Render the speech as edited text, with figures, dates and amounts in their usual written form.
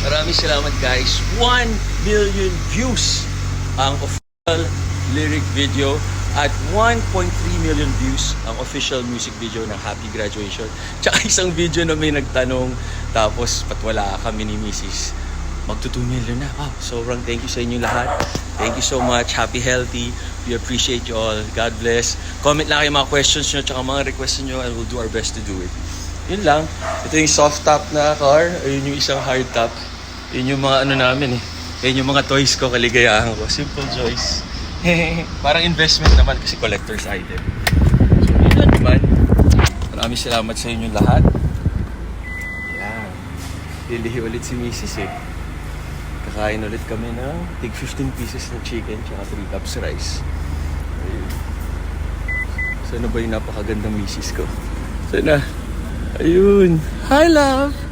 Maraming salamat guys. 1 million views ang official lyric video at 1.3 million views ang official music video ng Happy Graduation. Tsaka isang video na may nagtanong tapos patwala kami ni Mrs. Magto 2 million na. Wow, sobrang thank you sa inyo lahat. Thank you so much. Happy, healthy. We appreciate you all. God bless. Comment lang kayo mga questions nyo tsaka mga requests nyo and we'll do our best to do it. Yun lang. Ito yung soft top na car. Ayun yung isang hard top. Yun yung mga ano namin eh. Yun yung mga toys ko, kaligayahan ko. Simple Joys. Parang investment naman kasi collector's item. So yun lang naman. Maraming salamat sa inyo lahat. Yan. Lilihi ulit si Mrs. eh. Kakain ulit kami ng tig 15 pieces ng chicken tsaka 3 cups rice. Ayun. Sana ba yung napakagandang Mrs. ko? Sana. Ayun. Hi, love!